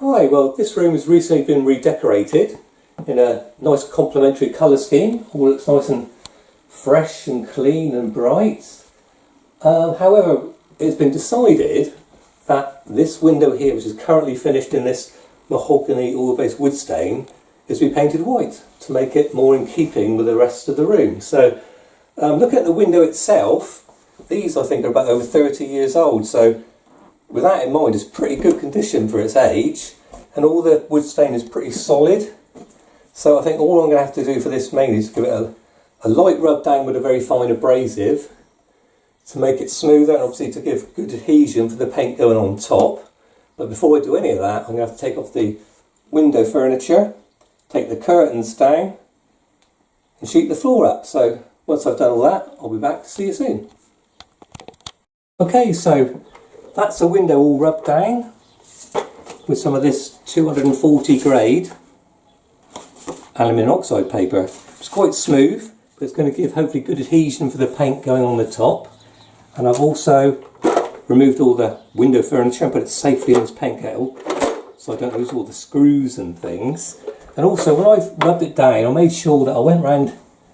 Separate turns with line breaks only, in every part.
Hi, well this room has recently been redecorated in a nice complementary colour scheme. All looks nice and fresh and clean and bright. However, it's been decided that this window here, which is currently finished in this mahogany oil-based wood stain, is to be painted white to make it more in keeping with the rest of the room. So looking at the window itself, these I think are about over 30 years old, so with that in mind, it's pretty good condition for its age, and all the wood stain is pretty solid. So I think all I'm going to have to do for this mainly is give it a light rub down with a very fine abrasive to make it smoother, and obviously to give good adhesion for the paint going on top. But before I do any of that, I'm going to have to take off the window furniture, take the curtains down and sheet the floor up. So once I've done all that, I'll be back to see you soon. Okay, so that's the window all rubbed down with some of this 240 grade aluminium oxide paper. It's quite smooth, but it's going to give hopefully good adhesion for the paint going on the top. And I've also removed all the window furniture and put it safely in this paint kettle so I don't lose all the screws and things. And also when I've rubbed it down, I made sure that I went round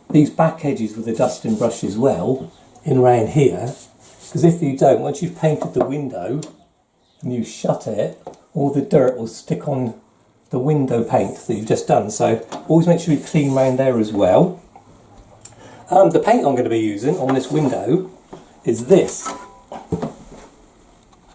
these back edges with a dusting brush as well, in round here. Because if you don't, once you've painted the window and you shut it, all the dirt will stick on the window paint that you've just done. So always make sure you clean round there as well. The paint I'm going to be using on this window is this.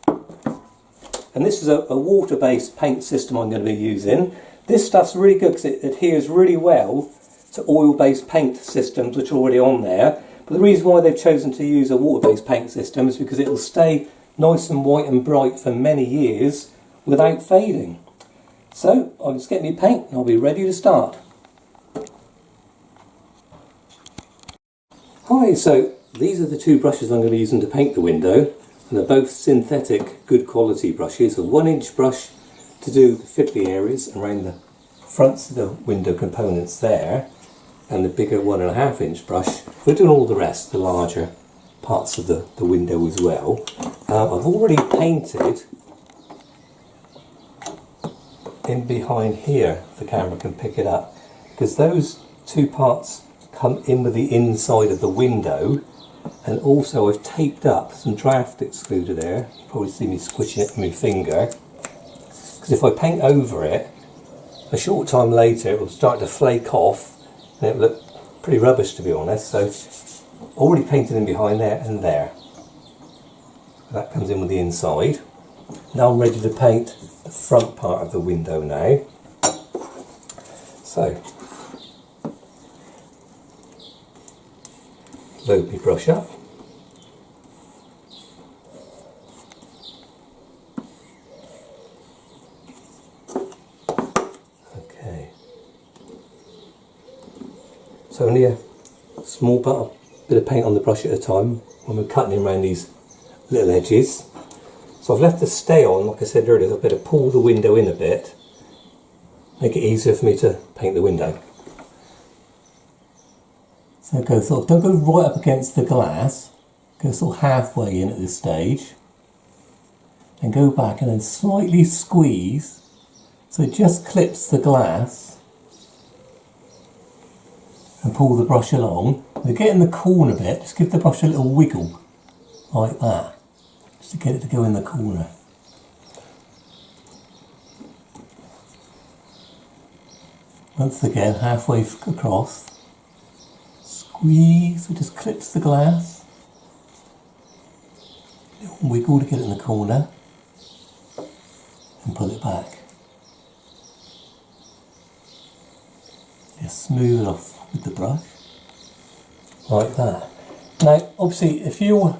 And this is a water-based paint system I'm going to be using. This stuff's really good because it adheres really well to oil-based paint systems which are already on there. But the reason why they've chosen to use a water-based paint system is because it will stay nice and white and bright for many years without fading. So I'll just get me paint and I'll be ready to start. Hi, so these are the two brushes I'm going to be using to paint the window, and they're both synthetic good quality brushes. A 1-inch brush to do the fiddly areas around the fronts of the window components there, and the bigger 1.5-inch brush for doing all the rest, the larger parts of the window as well. I've already painted in behind here, if the camera can pick it up, because those two parts come in with the inside of the window, and also I've taped up some draft excluder there. You probably see me squishing it with my finger, because if I paint over it, a short time later it will start to flake off and it will look pretty rubbish, to be honest. So already painted in behind there and there. That comes in with the inside. Now I'm ready to paint the front part of the window now. So load my brush up. Okay. So only a small bit of paint on the brush at a time when we're cutting around these little edges. So I've left the stay on, like I said earlier. I've better pull the window in a bit, make it easier for me to paint the window. So go sort of, don't go right up against the glass, go sort of halfway in at this stage, and go back and then slightly squeeze so it just clips the glass, and pull the brush along. To get in the corner bit, just give the brush a little wiggle like that, just to get it to go in the corner. Once again, halfway across, squeeze, so it just clips the glass, little wiggle to get it in the corner, and pull it back. Just smooth it off with the brush, like that. Now, obviously, if you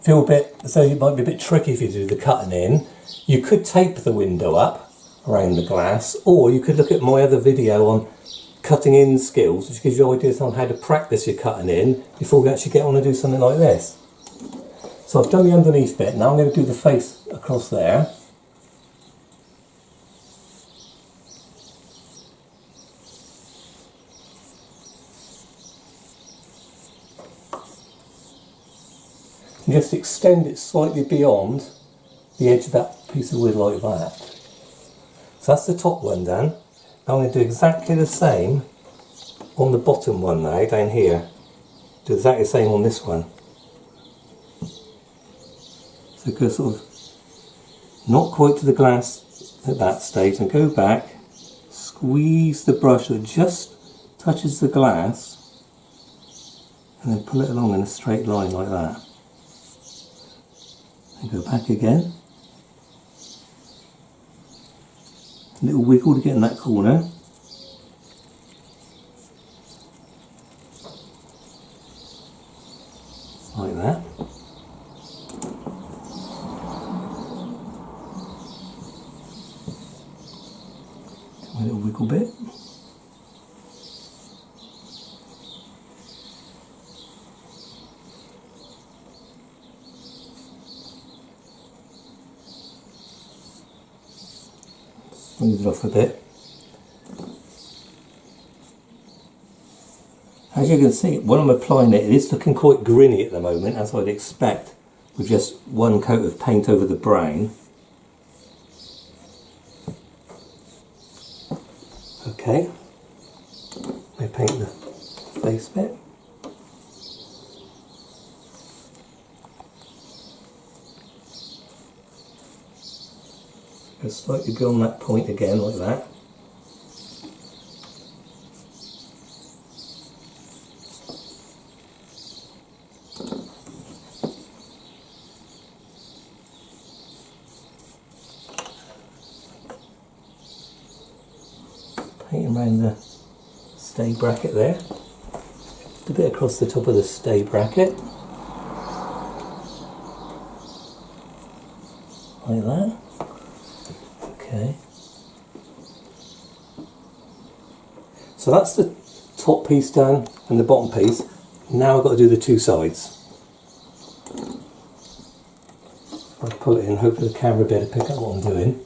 feel a bit, so it might be a bit tricky if you do the cutting in, you could tape the window up around the glass, or you could look at my other video on cutting in skills, which gives you ideas on how to practice your cutting in before we actually get on and do something like this. So I've done the underneath bit, now I'm going to do the face across there. And just extend it slightly beyond the edge of that piece of wood like that. So that's the top one done. Now I'm going to do exactly the same on the bottom one now, down here. Do exactly the same on this one. So go sort of not quite to the glass at that stage, and go back, squeeze the brush so it just touches the glass, and then pull it along in a straight line like that. And go back again. A little wiggle to get in that corner. Like that. A little wiggle bit. Smooth it off a bit. As you can see, when I'm applying it, it is looking quite grinny at the moment, as I'd expect, with just one coat of paint over the brown. Okay, I paint the face bit. Go slightly beyond that point again, like that. Paint around the stay bracket there. Just a bit across the top of the stay bracket. Like that. Okay. So that's the top piece done and the bottom piece. Now I've got to do the two sides. I'll pull it in, hopefully the camera will be able to pick up what I'm doing.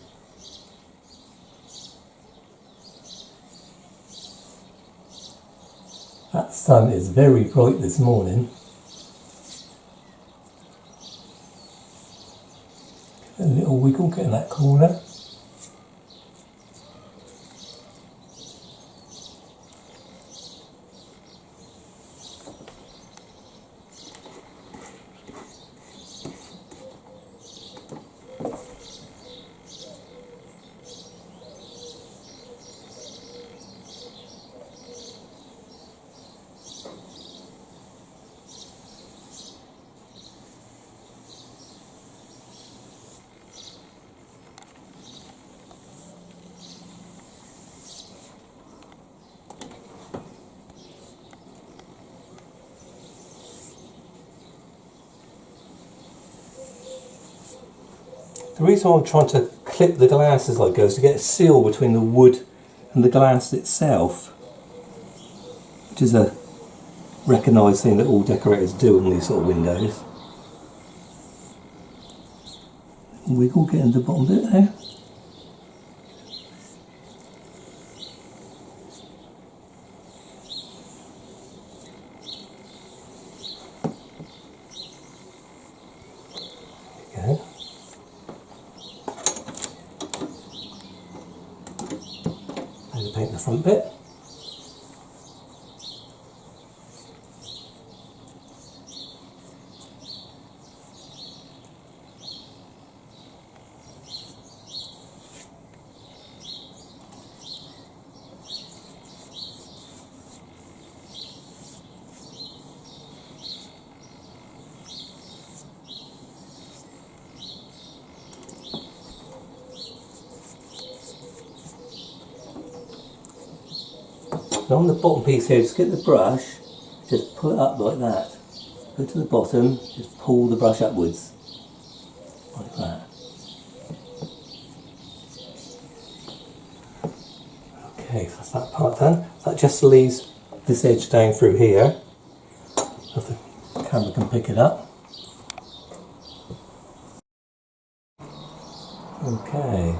That sun is very bright this morning. A little wiggle, get in that corner. The reason why I'm trying to clip the glass as I go is to get a seal between the wood and the glass itself, which is a recognised thing that all decorators do on these sort of windows. Wiggle, get in the bottom bit there. There we go. Paint the front bit. Now on the bottom piece here, just get the brush, just pull it up like that. Go to the bottom, just pull the brush upwards, like that. Okay, so that's that part done. So that just leaves this edge down through here, if the camera can pick it up. Okay.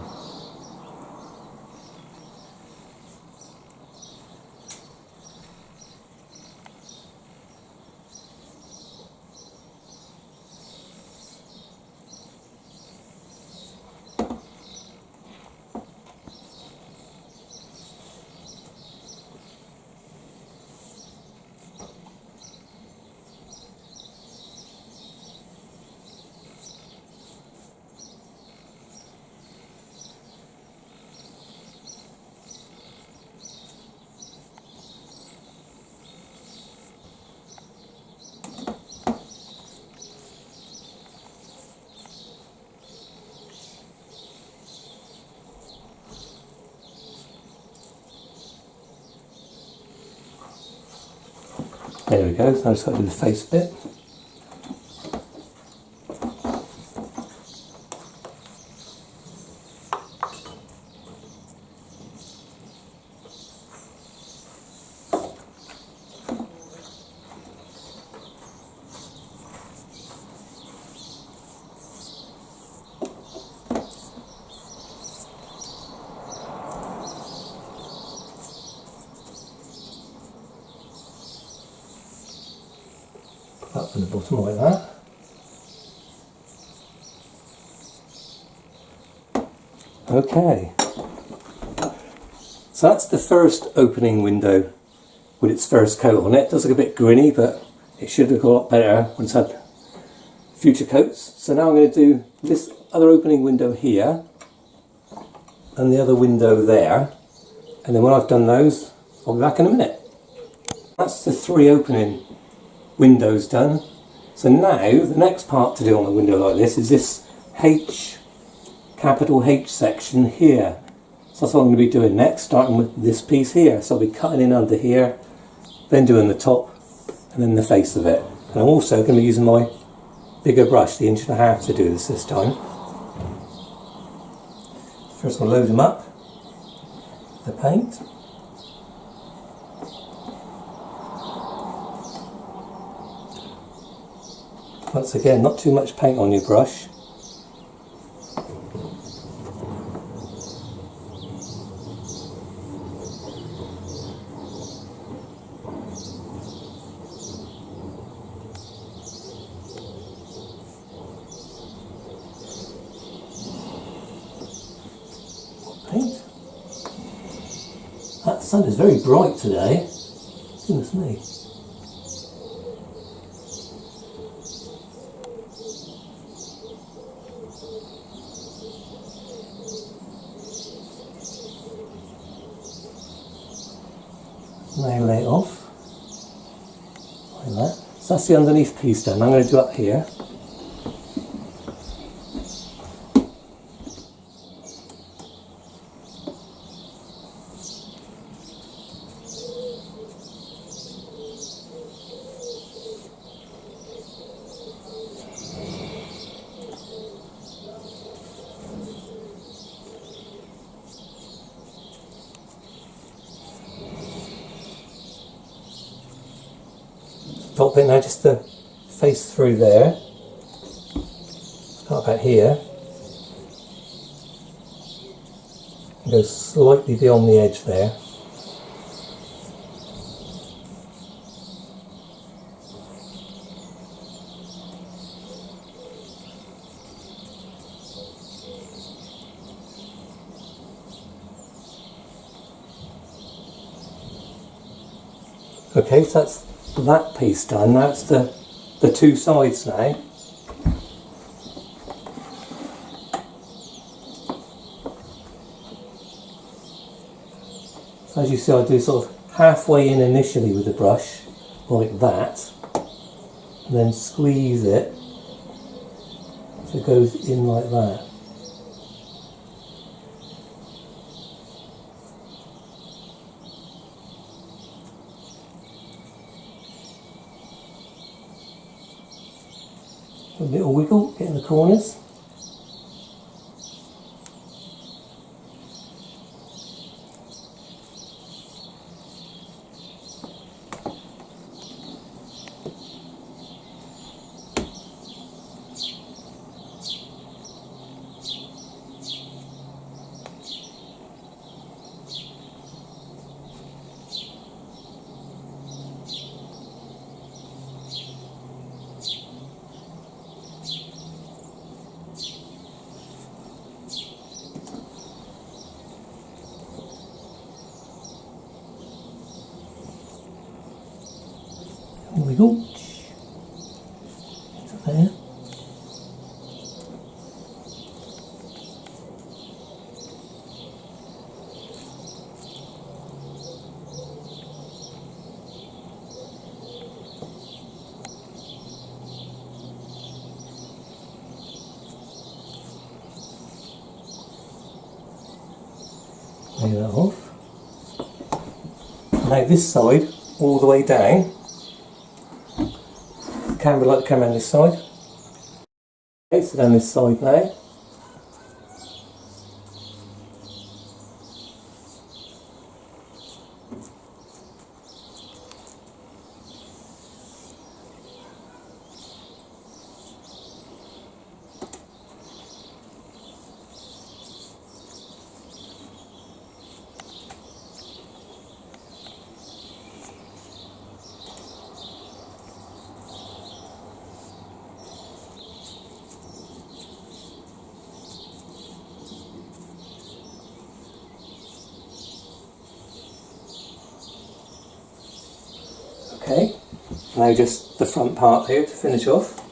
There we go, so I've just got to do the face bit. Up from the bottom like that. Okay, so that's the first opening window with its first coat on it. It does look a bit grinny, but it should look a lot better once it's had future coats. So now I'm going to do this other opening window here and the other window there, and then when I've done those I'll be back in a minute. That's the 3 opening windows done. So now the next part to do on a window like this is this capital H section here. So that's what I'm going to be doing next, starting with this piece here. So I'll be cutting in under here, then doing the top and then the face of it. And I'm also going to be using my bigger brush, the 1.5 inch, to do this time. First we'll load them up, the paint. Once again, not too much paint on your brush. Paint. That sun is very bright today. Goodness me. Now lay it off like that. So that's the underneath piece done. I'm going to do up here. Top bit now, just to face through there. Start about here. And go slightly beyond the edge there. Okay, so that's that piece done. Now it's the 2 sides now. So as you see, I do sort of halfway in initially with the brush, like that, and then squeeze it so it goes in like that. A little wiggle, get in the corners. There we go. Into there. Lay that off. Now this side, all the way down. camera like the camera on this side. Okay, so down this side now. Okay, now just the front part here to finish off.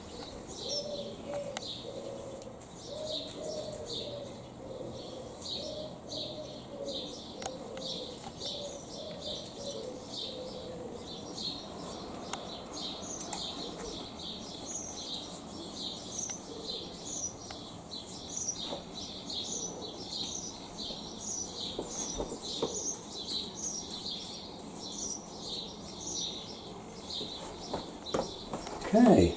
Okay,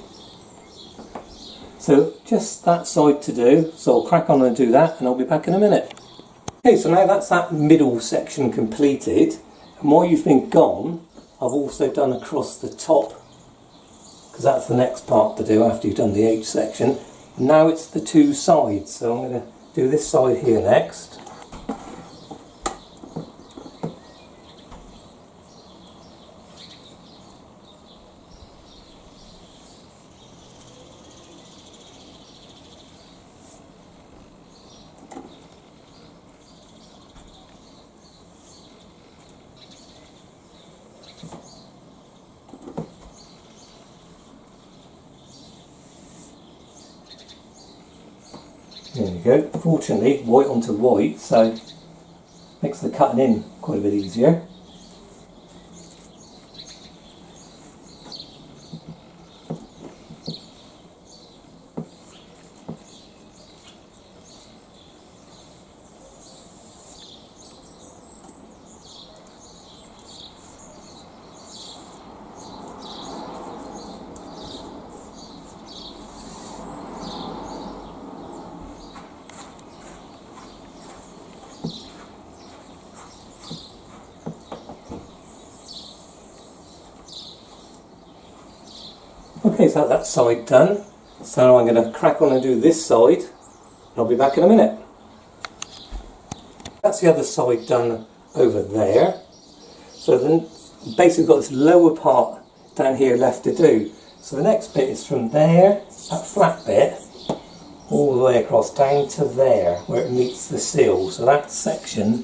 so just that side to do, so I'll crack on and do that and I'll be back in a minute. Okay, so now that's that middle section completed, and while you've been gone, I've also done across the top, because that's the next part to do after you've done the H section. Now it's the two sides, so I'm going to do this side here next. There we go. Fortunately, white onto white, so makes the cutting in quite a bit easier. Okay, so that's side done. So now I'm going to crack on and do this side, and I'll be back in a minute. That's the other side done over there. So then basically got this lower part down here left to do. So the next bit is from there, that flat bit, all the way across down to there where it meets the sill. So that section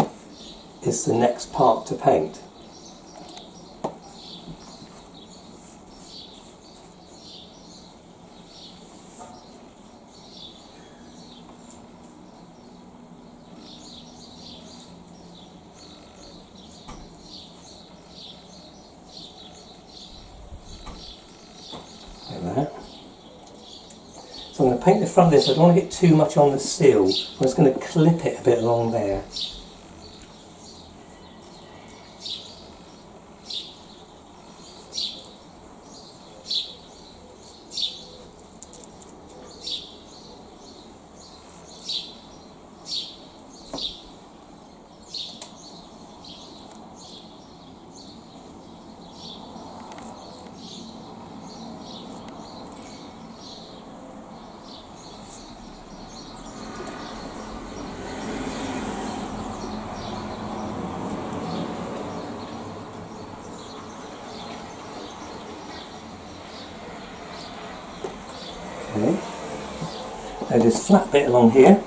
is the next part to paint. So I'm going to paint the front of this. I don't want to get too much on the sill. I'm just going to clip it a bit along there. Okay. Now this flat bit along here.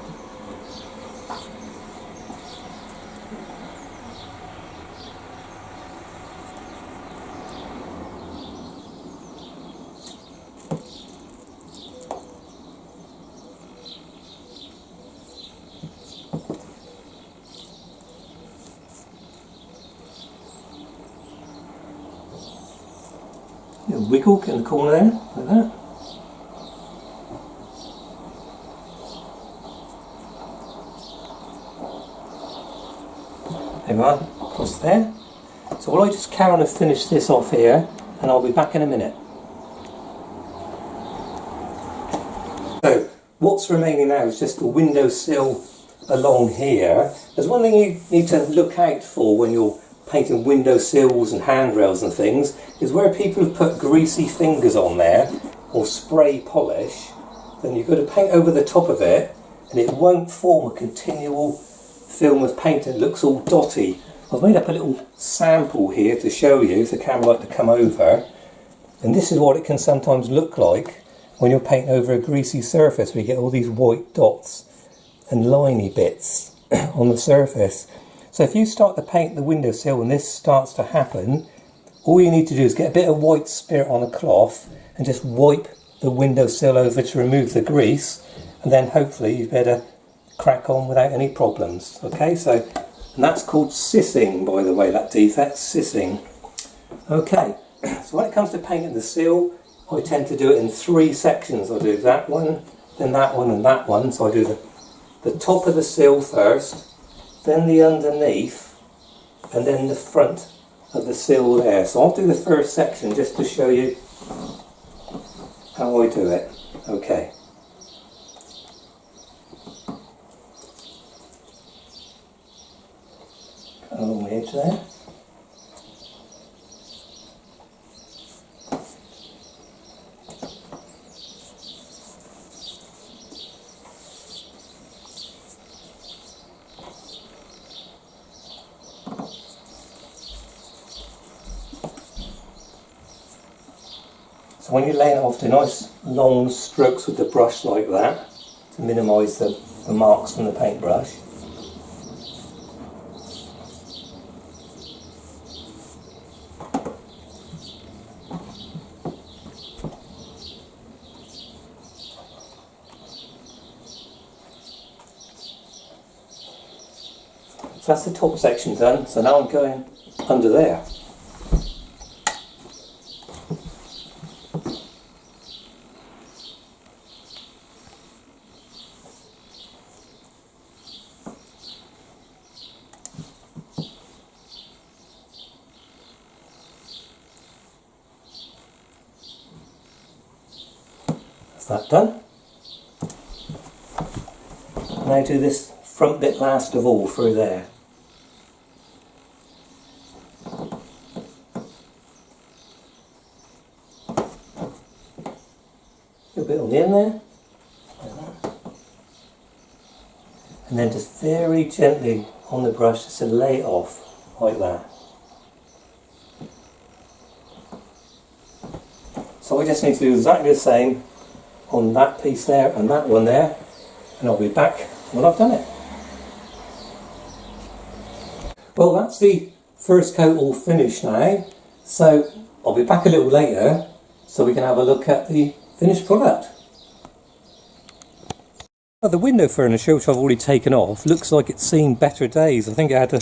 Little wiggle, get in the corner there, like that. There we are, across there. So while I just carry on and finish this off here, and I'll be back in a minute. So what's remaining now is just the windowsill along here. There's one thing you need to look out for when you're painting windowsills and handrails and things, is where people have put greasy fingers on there or spray polish, then you've got to paint over the top of it and it won't form a continual film of paint. It looks all dotty. I've made up a little sample here to show you if the camera like to come over, and this is what it can sometimes look like when you're painting over a greasy surface, where you get all these white dots and liney bits on the surface. So if you start to paint the windowsill and this starts to happen, all you need to do is get a bit of white spirit on a cloth and just wipe the windowsill over to remove the grease, and then hopefully you better crack on without any problems. Okay, so and that's called sissing, by the way, that defect, sissing. Okay, so when it comes to painting the sill, I tend to do it in 3 sections. I do that one, then that one and that one. So I do the top of the sill first, then the underneath, and then the front of the sill there. So I'll do the first section just to show you how I do it. Okay. Along the edge there. So when you're laying it off to nice long strokes with the brush like that, to minimise the marks from the paintbrush. So that's the top section done, so now I'm going under there. That's that done. Now do this front bit last of all through there. A bit on the end there, like that. And then just very gently on the brush just to lay it off like that. So I just need to do exactly the same on that piece there and that one there, and I'll be back when I've done it. Well, that's the first coat all finished now, so I'll be back a little later so we can have a look at the finished product. Well, the window furniture, which I've already taken off, looks like it's seen better days. I think it had a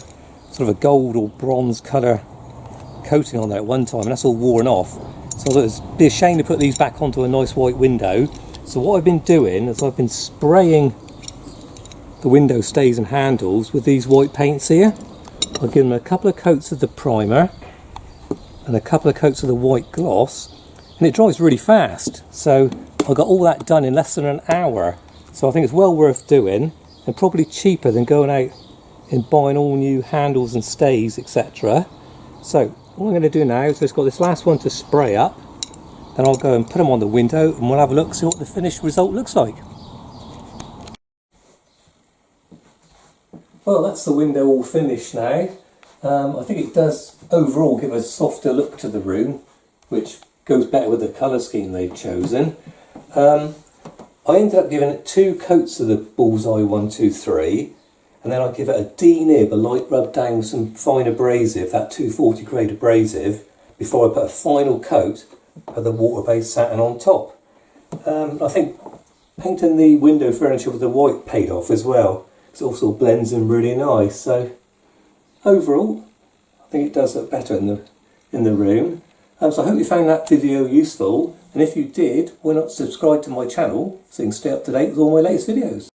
sort of a gold or bronze colour coating on there at one time, and that's all worn off. So I thought it'd be a shame to put these back onto a nice white window. So what I've been doing is I've been spraying the window stays and handles with these white paints here. I've given them a couple of coats of the primer and a couple of coats of the white gloss, and it dries really fast. So I got all that done in less than an hour. So I think it's well worth doing, and probably cheaper than going out and buying all new handles and stays, etc. So what I'm going to do now is just got this last one to spray up, then I'll go and put them on the window and we'll have a look, see what the finished result looks like. Well, that's the window all finished now. I think it does overall give a softer look to the room, which goes better with the colour scheme they've chosen. I ended up giving it 2 coats of the Bulls Eye 123, and then I give it a D-nib, a light rub down with some fine abrasive, that 240 grade abrasive, before I put a final coat of the water-based satin on top. I think painting the window furniture with the white paid off as well. It also blends in really nice. So overall, I think it does look better in the room. So I hope you found that video useful, and if you did, why not subscribe to my channel so you can stay up to date with all my latest videos.